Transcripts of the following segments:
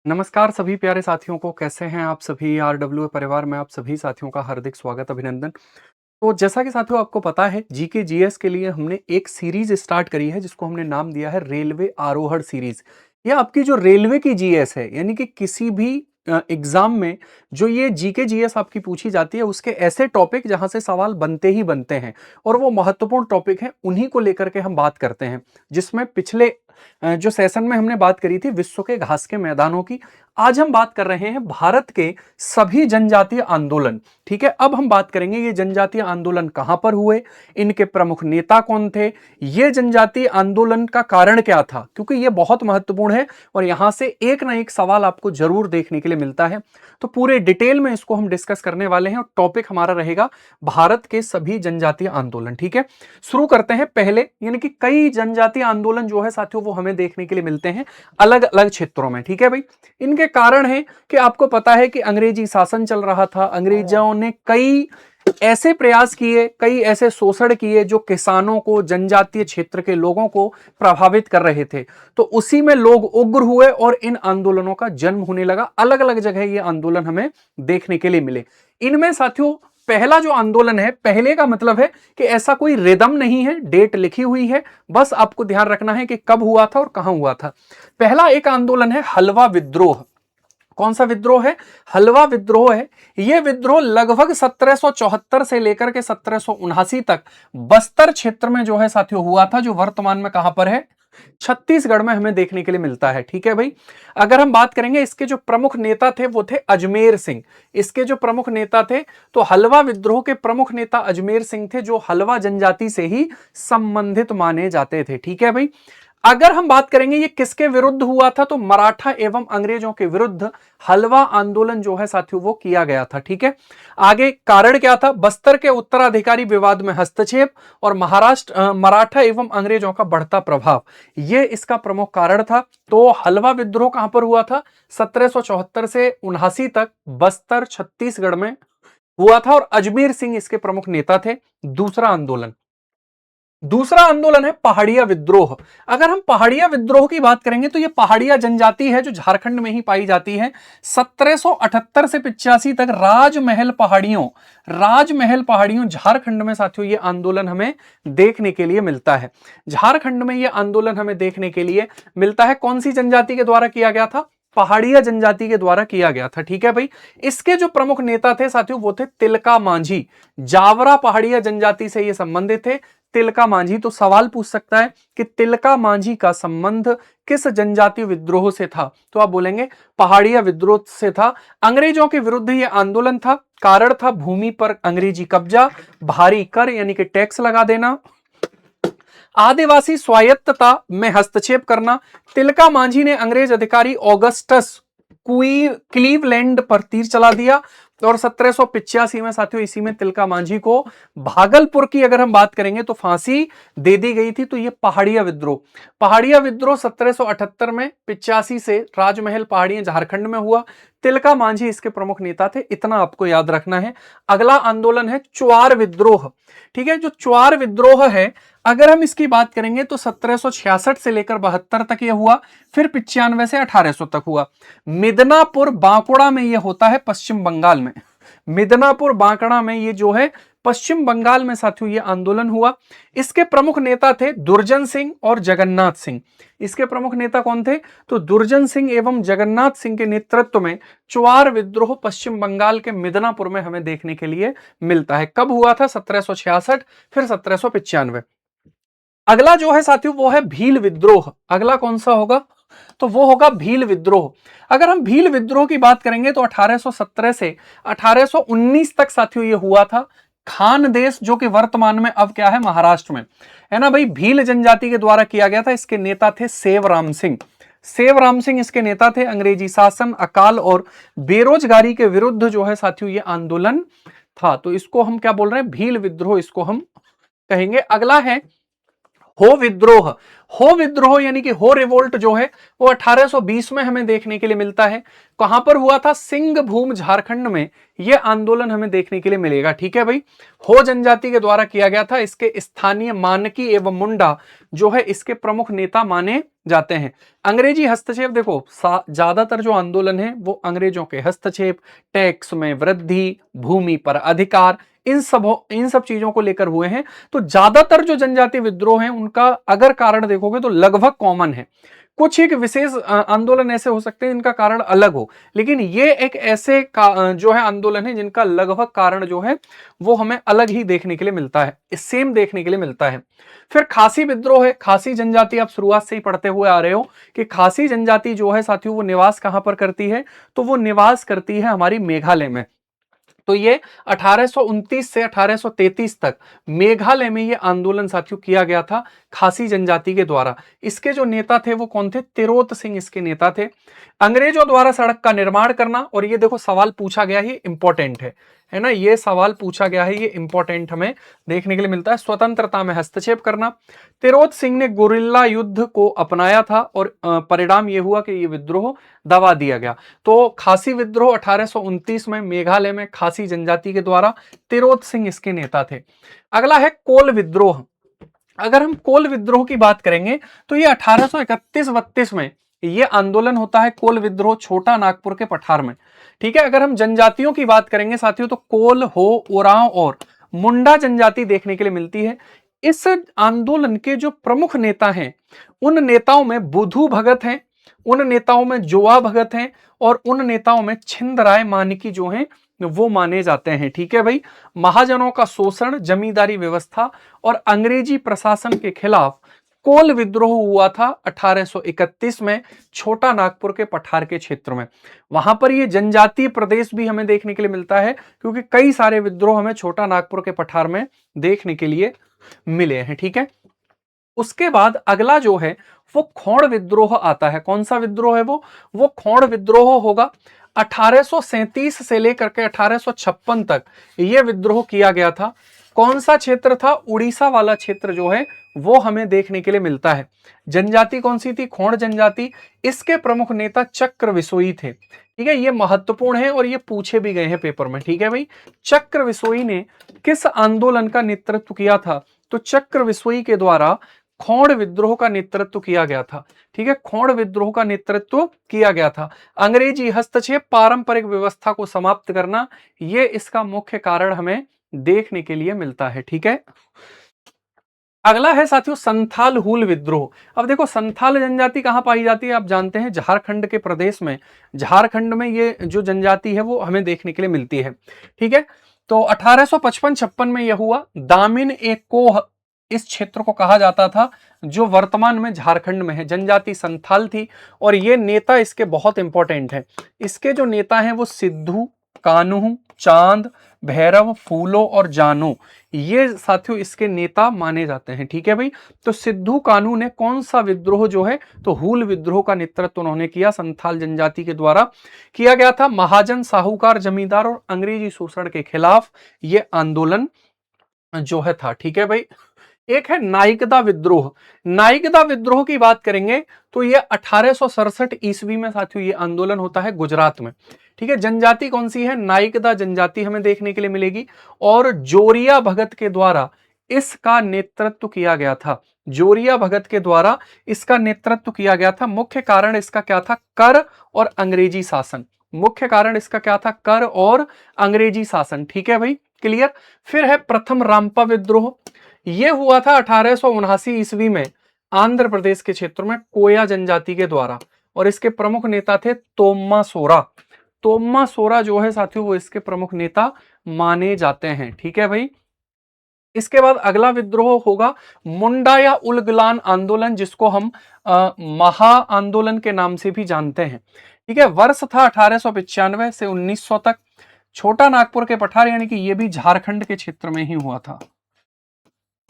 नमस्कार सभी प्यारे साथियों को, कैसे हैं आप सभी। आरडब्ल्यू परिवार में आप सभी साथियों का हार्दिक स्वागत, अभिनंदन। तो जैसा कि साथियों आपको पता है, जीके जीएस के लिए हमने एक सीरीज स्टार्ट करी है जिसको हमने नाम दिया है रेलवे आरोहण सीरीज। ये आपकी जो रेलवे की जीएस है, यानी कि किसी भी एग्जाम में जो ये जीके जीएस आपकी पूछी जाती है, उसके ऐसे टॉपिक जहां से सवाल बनते ही बनते हैं और वो महत्वपूर्ण टॉपिक हैं, उन्हीं को लेकर के हम बात करते हैं। जिसमें पिछले जो सेशन में हमने बात करी थी विश्व के घास के मैदानों की, आज हम बात कर रहे हैं भारत के सभी जनजातीय आंदोलन। ठीक है, अब हम बात करेंगे ये जनजातीय आंदोलन कहां पर हुए, इनके प्रमुख नेता कौन थे, ये जनजातीय आंदोलन का कारण क्या था, क्योंकि ये बहुत महत्वपूर्ण है और यहां से एक ना एक सवाल आपको जरूर देखने के लिए मिलता है। तो पूरे डिटेल में इसको हम डिस्कस करने वाले हैं और टॉपिक हमारा रहेगा भारत के सभी जनजातीय आंदोलन। ठीक है, शुरू करते हैं। पहले यानी कि कई जनजातीय आंदोलन जो है साथियों वो हमें देखने के लिए मिलते हैं अलग अलग क्षेत्रों में। ठीक है भाई, इनके कारण है कि आपको पता है कि अंग्रेजी शासन चल रहा था। अंग्रेजों ने कई ऐसे प्रयास किए, कई ऐसे शोषण किए जो किसानों को, जनजातीय क्षेत्र के लोगों को प्रभावित कर रहे थे। तो उसी में लोग उग्र हुए और इन आंदोलनों का जन्म होने लगा। अलग अलग जगह ये आंदोलन हमें देखने के लिए मिले। इनमें साथियों पहला जो आंदोलन है, पहले का मतलब है कि ऐसा कोई रिदम नहीं है, डेट लिखी हुई है, बस आपको ध्यान रखना है कि कब हुआ था और कहां हुआ था। पहला एक आंदोलन है हलवा विद्रोह। कौन सा विद्रोह है? हलवा विद्रोह है। यह विद्रोह लगभग 1774 से लेकर के 1779 तक बस्तर क्षेत्र में जो है साथियों हुआ था, जो वर्तमान में कहां पर है? छत्तीसगढ़ में हमें देखने के लिए मिलता है। ठीक है भाई, अगर हम बात करेंगे इसके जो प्रमुख नेता थे वो थे अजमेर सिंह। इसके जो प्रमुख नेता थे, तो हलवा विद्रोह के प्रमुख नेता अजमेर सिंह थे, जो हलवा जनजाति से ही संबंधित माने जाते थे। ठीक है भाई, अगर हम बात करेंगे ये किसके विरुद्ध हुआ था, तो मराठा एवं अंग्रेजों के विरुद्ध हलवा आंदोलन जो है साथियों वो किया गया था। ठीक है, आगे कारण क्या था? बस्तर के उत्तराधिकारी विवाद में हस्तक्षेप और महाराष्ट्र मराठा एवं अंग्रेजों का बढ़ता प्रभाव, ये इसका प्रमुख कारण था। तो हलवा विद्रोह कहां पर हुआ था? 1774 से 79 तक बस्तर छत्तीसगढ़ में हुआ था और अजमेर सिंह इसके प्रमुख नेता थे। दूसरा आंदोलन है पहाड़िया विद्रोह। अगर हम पहाड़िया विद्रोह की बात करेंगे तो यह पहाड़िया जनजाति है जो झारखंड में ही पाई जाती है। 1778 से 85 तक राजमहल पहाड़ियों झारखंड में साथियों यह आंदोलन हमें देखने के लिए मिलता है। झारखंड में यह आंदोलन हमें देखने के लिए मिलता है। कौन सी जनजाति के द्वारा किया गया था? पहाड़िया जनजाति के द्वारा किया गया था। ठीक है भाई, इसके जो प्रमुख नेता थे साथियों वो थे तिलका मांझी। जावरा पहाड़िया जनजाति से ये संबंधित थे। तिलका मांझी, तो सवाल पूछ सकता है कि तिलका मांझी का संबंध किस जनजातीय विद्रोह से था? तो आप बोलेंगे पहाड़िया विद्रोह से था। अंग्रेजों के विरुद्ध यह आंदोलन था। कारण था भूमि पर अंग्रेजी कब्जा, भारी कर यानी कि टैक्स लगा देना, आदिवासी स्वायत्तता में हस्तक्षेप करना। तिलका मांझी ने अंग्रेज अधिकारी ऑगस्टस क्लीवलैंड पर तीर चला दिया और 1785 में साथियों इसी में तिलका मांझी को भागलपुर की अगर हम बात करेंगे तो फांसी दे दी गई थी। तो ये पहाड़िया विद्रोह 1778 में 85 से राजमहल पहाड़ियां झारखंड में हुआ। तिलका मांझी इसके प्रमुख नेता थे, इतना आपको याद रखना है। अगला आंदोलन है च्वार विद्रोह। ठीक है, जो च्वार विद्रोह है अगर हम इसकी बात करेंगे तो 1766 से लेकर 72 तक यह हुआ, फिर 95 से 1800 तक हुआ। मिदनापुर बांकुड़ा में यह होता है पश्चिम बंगाल में। मिदनापुर बांकुड़ा में ये जो है पश्चिम बंगाल में साथियों ये आंदोलन हुआ। इसके प्रमुख नेता थे दुर्जन सिंह और जगन्नाथ सिंह। इसके प्रमुख नेता कौन थे? तो दुर्जन सिंह एवं जगन्नाथ सिंह के नेतृत्व में च्वार विद्रोह पश्चिम बंगाल के मिदनापुर में हमें देखने के लिए मिलता है। कब हुआ था? 1766, फिर 1795। अगला जो है साथियों वो है भील विद्रोह। अगला कौन सा होगा? तो वो होगा भील विद्रोह। अगर हम भील विद्रोह की बात करेंगे तो 1817 से 1819 तक साथियों ये हुआ था। खानदेश जो कि वर्तमान में अब क्या है? महाराष्ट्र में है ना भाई। भील जनजाति के द्वारा किया गया था। इसके नेता थे सेवराम सिंह। सेवराम सिंह इसके नेता थे। अंग्रेजी शासन, अकाल और बेरोजगारी के विरुद्ध जो है साथियों ये आंदोलन था। तो इसको हम क्या बोल रहे हैं? भील विद्रोह इसको हम कहेंगे। अगला है हो विद्रोह यानी कि हो रिवोल्ट जो है वो 1820 में हमें देखने के लिए मिलता है। कहां पर हुआ था? सिंहभूम झारखंड में यह आंदोलन हमें देखने के लिए मिलेगा। ठीक है भाई, हो जनजाति के द्वारा किया गया था। इसके स्थानीय मानकी एवं मुंडा जो है इसके प्रमुख नेता माने जाते हैं। अंग्रेजी हस्तक्षेप, देखो ज्यादातर जो आंदोलन है वो अंग्रेजों के हस्तक्षेप, टैक्स में वृद्धि, भूमि पर अधिकार, इन सब चीजों को लेकर हुए हैं। तो ज्यादातर जो जनजातीय विद्रोह हैं उनका अगर कारण देखोगे तो लगभग कॉमन है। कुछ एक विशेष आंदोलन ऐसे हो सकते हैं जिनका कारण अलग हो, लेकिन ये एक ऐसे जो है आंदोलन है जिनका लगभग कारण जो है वो हमें अलग ही देखने के लिए मिलता है, सेम देखने के लिए मिलता है। फिर खासी विद्रोह है। खासी जनजाति आप शुरुआत से ही पढ़ते हुए आ रहे हो कि खासी जनजाति जो है साथियों वो निवास कहां पर करती है? तो वो निवास करती है हमारी मेघालय में। तो ये 1829 से 1833 तक मेघालय में ये आंदोलन साथियों किया गया था खासी जनजाति के द्वारा। इसके जो नेता थे वो कौन थे? तिरोत सिंह इसके नेता थे। अंग्रेजों द्वारा सड़क का निर्माण करना, और ये देखो सवाल पूछा गया है, इंपॉर्टेंट है ना, ये सवाल पूछा गया है, ये इंपॉर्टेंट हमें देखने के लिए मिलता है। स्वतंत्रता में हस्तक्षेप करना। तिरोत सिंह ने गुरिल्ला युद्ध को अपनाया था और परिणाम ये हुआ कि ये विद्रोह दबा दिया गया। तो खासी विद्रोह 1829 में मेघालय में खासी जनजाति के द्वारा, तिरोत सिंह इसके नेता थे। अगला है कोल विद्रोह। अगर हम कोल विद्रोह की बात करेंगे तो ये 1831-32 में ये आंदोलन होता है। कोल विद्रोह छोटा नागपुर के पठार में। ठीक है, अगर हम जनजातियों की बात करेंगे साथियों तो कोल, हो, ओरांव और मुंडा जनजाति देखने के लिए मिलती है। इस आंदोलन के जो प्रमुख नेता हैं उन नेताओं में बुधू भगत हैं, उन नेताओं में जोआ भगत हैं और उन नेताओं में छिंदराय मानिकी जो हैं वो माने जाते हैं। ठीक है भाई, महाजनों का शोषण, जमींदारी व्यवस्था और अंग्रेजी प्रशासन के खिलाफ कोल विद्रोह हुआ था 1831 में छोटा नागपुर के पठार के क्षेत्र में। वहां पर ये जनजातीय प्रदेश भी हमें देखने के लिए मिलता है क्योंकि कई सारे विद्रोह हमें छोटा नागपुर के पठार में देखने के लिए मिले हैं। ठीक है, उसके बाद अगला जो है वो खोड़ विद्रोह आता है। कौन सा विद्रोह है वो खोड़ विद्रोह होगा। 1837 से लेकर के 1856 तक यह विद्रोह किया गया था। कौन सा क्षेत्र था? उड़ीसा वाला क्षेत्र जो है वो हमें देखने के लिए मिलता है। जनजाति कौन सी थी? खोड़ जनजाति। इसके प्रमुख नेता चक्र विसोई थे। ठीक है, ये महत्वपूर्ण है और ये पूछे भी गए हैं पेपर में। ठीक है भाई, चक्र विसोई ने किस आंदोलन का नेतृत्व किया था? तो चक्र विसोई के द्वारा खोड़ विद्रोह का नेतृत्व किया गया था। ठीक है, खोड़ विद्रोह का नेतृत्व किया गया था। अंग्रेजी हस्तक्षेप, पारंपरिक व्यवस्था को समाप्त करना, यह इसका मुख्य कारण हमें देखने के लिए मिलता है। ठीक है, अगला है साथियों संथाल हूल विद्रोह। अब देखो संथाल जनजाति कहां पाई जाती है? आप जानते हैं झारखंड के प्रदेश में, झारखंड में ये जो जनजाति है वो हमें देखने के लिए मिलती है। ठीक है, तो 1855-56 में यह हुआ। दामिन एक कोह इस क्षेत्र को कहा जाता था जो वर्तमान में झारखंड में है। जनजाति संथाल थी और ये नेता इसके बहुत इंपॉर्टेंट है। इसके जो नेता हैं वो सिद्धू, कान्हू, चांद, भैरव, फूलो और जानो, ये साथियों इसके नेता माने जाते हैं। ठीक है भाई, तो सिद्धू कान्हू ने कौन सा विद्रोह जो है तो हूल विद्रोह का नेतृत्व उन्होंने किया, संथाल जनजाति के द्वारा किया गया था। महाजन, साहूकार, जमींदार और अंग्रेजी शोषण के खिलाफ ये आंदोलन जो है था। ठीक है भाई, एक है नाइकदा विद्रोह। नाइकदा विद्रोह की बात करेंगे तो ये 1867 ईस्वी में साथियों ये आंदोलन होता है गुजरात में। ठीक है, जनजाति कौन सी है? नाइकदा जनजाति हमें देखने के लिए मिलेगी और जोरिया भगत के द्वारा इसका नेतृत्व किया गया था। जोरिया भगत के द्वारा इसका नेतृत्व किया गया था। मुख्य कारण इसका क्या था? कर और अंग्रेजी शासन। मुख्य कारण इसका क्या था? कर और अंग्रेजी शासन। ठीक है भाई, क्लियर। फिर है प्रथम रामपा विद्रोह। यह हुआ था 1879 ईस्वी में आंध्र प्रदेश के क्षेत्र में कोया जनजाति के द्वारा और इसके प्रमुख नेता थे तोम्मा सोरा। तोम्मा सोरा जो है साथियों वो इसके प्रमुख नेता माने जाते हैं। ठीक है भाई, इसके बाद अगला विद्रोह होगा मुंडा या उलगुलान आंदोलन, जिसको हम महा आंदोलन के नाम से भी जानते हैं। ठीक है, वर्ष था 1895 से 1900 तक। छोटा नागपुर के पठार यानी कि यह भी झारखंड के क्षेत्र में ही हुआ था।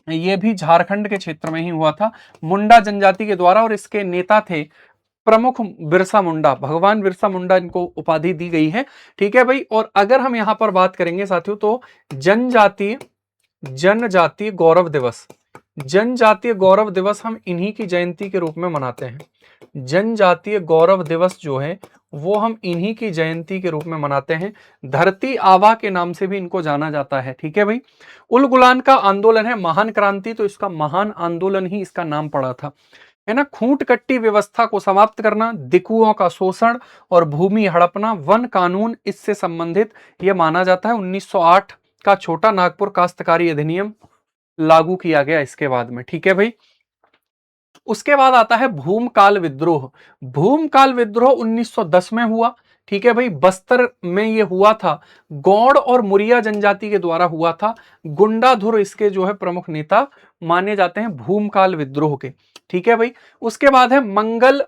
यह भी झारखंड के क्षेत्र में ही हुआ था मुंडा जनजाति के द्वारा और इसके नेता थे प्रमुख बिरसा मुंडा। भगवान बिरसा मुंडा इनको उपाधि दी गई है। ठीक है भाई, और अगर हम यहां पर बात करेंगे साथियों तो जनजातीय गौरव दिवस, जनजातीय गौरव दिवस हम इन्हीं की जयंती के रूप में मनाते हैं। जनजातीय गौरव दिवस जो है वो हम इन्हीं की जयंती के रूप में मनाते हैं। धरती आबा के नाम से भी इनको जाना जाता है। ठीक है भाई। उल गुलान का आंदोलन है महान क्रांति, तो इसका महान आंदोलन ही इसका नाम पड़ा था, है ना। खूंट कट्टी व्यवस्था को समाप्त करना, दिकुओं का शोषण और भूमि हड़पना, वन कानून इससे संबंधित यह माना जाता है। 1908 का छोटा नागपुर काश्तकारी अधिनियम लागू किया गया इसके बाद में। ठीक है भाई। उसके बाद आता है भूमकाल विद्रोह। भूमकाल विद्रोह 1910 में हुआ। ठीक है भाई। बस्तर में ये हुआ था, गौड़ और मुरिया जनजाति के द्वारा हुआ था। गुंडाधुर इसके जो है प्रमुख नेता माने जाते हैं भूमकाल विद्रोह के। ठीक है भाई। उसके बाद है मंगढ़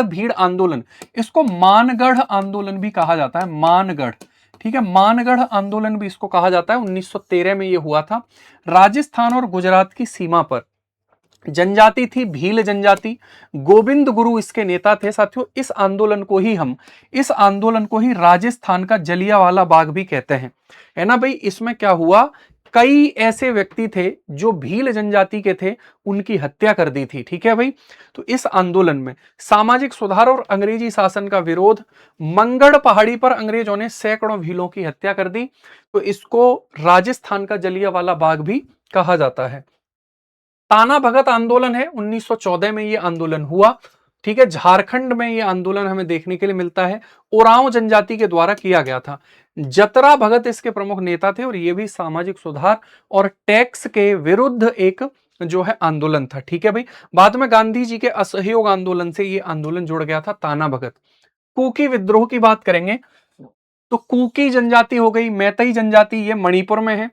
भीड़ आंदोलन। इसको मानगढ़ आंदोलन भी कहा जाता है, मानगढ़। ठीक है, मानगढ़ आंदोलन भी इसको कहा जाता है। 1913 में ये हुआ था। राजस्थान और गुजरात की सीमा पर जनजाति थी भील जनजाति। गोविंद गुरु इसके नेता थे। साथियों, इस आंदोलन को ही राजस्थान का जलियांवाला बाग भी कहते हैं, है ना भाई। इसमें क्या हुआ, कई ऐसे व्यक्ति थे जो भील जनजाति के थे, उनकी हत्या कर दी थी। ठीक है भाई। तो इस आंदोलन में सामाजिक सुधार और अंग्रेजी शासन का विरोध, मंगढ़ पहाड़ी पर अंग्रेजों ने सैकड़ों भीलों की हत्या कर दी, तो इसको राजस्थान का जलियांवाला बाग भी कहा जाता है। ताना भगत आंदोलन है, 1914 में यह आंदोलन हुआ। ठीक है। झारखंड में यह आंदोलन हमें देखने के लिए मिलता है, ओरांव जनजाति के द्वारा किया गया था। जतरा भगत इसके प्रमुख नेता थे और यह भी सामाजिक सुधार और टैक्स के विरुद्ध एक जो है आंदोलन था। ठीक है भाई। बाद में गांधी जी के असहयोग आंदोलन से यह आंदोलन जुड़ गया था, ताना भगत। कुकी विद्रोह की बात करेंगे तो कुकी जनजाति हो गई, मैतई जनजाति, ये मणिपुर में है।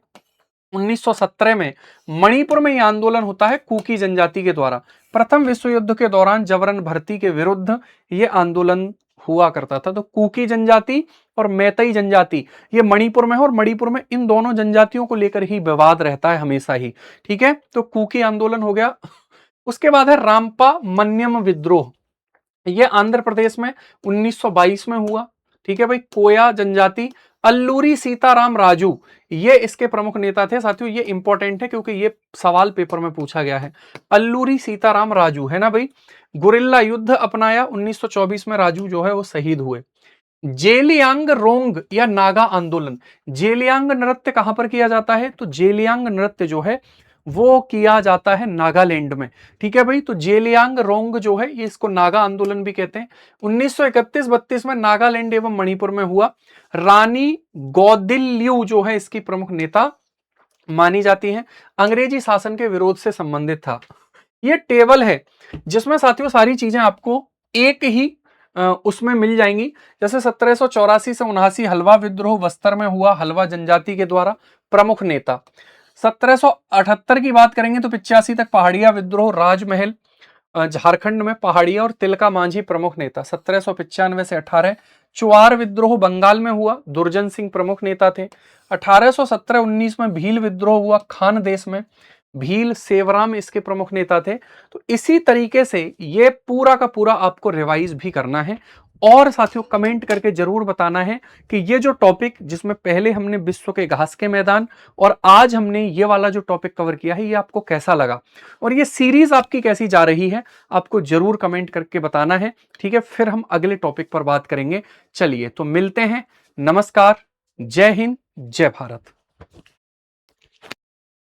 1917 में मणिपुर में यह आंदोलन होता है कुकी जनजाति के द्वारा। प्रथम विश्व युद्ध के दौरान जबरन भर्ती के विरुद्ध यह आंदोलन हुआ करता था। तो कुकी जनजाति और मैतई जनजाति ये मणिपुर में है, और मणिपुर में इन दोनों जनजातियों को लेकर ही विवाद रहता है हमेशा ही। ठीक है। तो कुकी आंदोलन हो गया। उसके बाद है रामपा मन्यम विद्रोह। यह आंध्र प्रदेश में 1922 में हुआ। ठीक है भाई। कोया जनजाति, अल्लूरी सीताराम राजू ये इसके प्रमुख नेता थे। साथियों, ये इंपॉर्टेंट है क्योंकि ये सवाल पेपर में पूछा गया है। अल्लूरी सीताराम राजू, है ना भाई। गुरिल्ला युद्ध अपनाया, 1924 में राजू जो है वो शहीद हुए। जेलियांग रोंग या नागा आंदोलन। जेलियांग नृत्य कहां पर किया जाता है, तो जेलियांग नृत्य जो है वो किया जाता है नागालैंड में। ठीक है भाई। तो जेलियांग रोंग जो है ये इसको नागा आंदोलन भी कहते हैं। 1931-32 में नागालैंड एवं मणिपुर में हुआ। रानी गौदिल्यू जो है इसकी प्रमुख नेता मानी जाती है, अंग्रेजी शासन के विरोध से संबंधित था। ये टेबल है जिसमें साथियों सारी चीजें आपको एक ही उसमें मिल जाएंगी। जैसे 1784 से 79 हलवा विद्रोह बस्तर में हुआ, हलवा जनजाति के द्वारा, प्रमुख नेता। 1778 की बात करेंगे तो 85 तक पहाड़िया विद्रोह, राजमहल झारखंड में पहाड़िया और तिलका मांझी प्रमुख नेता। 1795 से 18 चुआर विद्रोह बंगाल में हुआ, दुर्जन सिंह प्रमुख नेता थे। 1817-19 में भील विद्रोह हुआ खान देश में, भील सेवराम इसके प्रमुख नेता थे। तो इसी तरीके से ये पूरा का पूरा आपको रिवाइज भी करना है। और साथियों कमेंट करके जरूर बताना है कि ये जो टॉपिक जिसमें पहले हमने विश्व के घास के मैदान और आज हमने ये वाला जो टॉपिक कवर किया है ये आपको कैसा लगा, और ये सीरीज आपकी कैसी जा रही है, आपको जरूर कमेंट करके बताना है। ठीक है। फिर हम अगले टॉपिक पर बात करेंगे। चलिए तो मिलते हैं। नमस्कार, जय हिंद, जय भारत।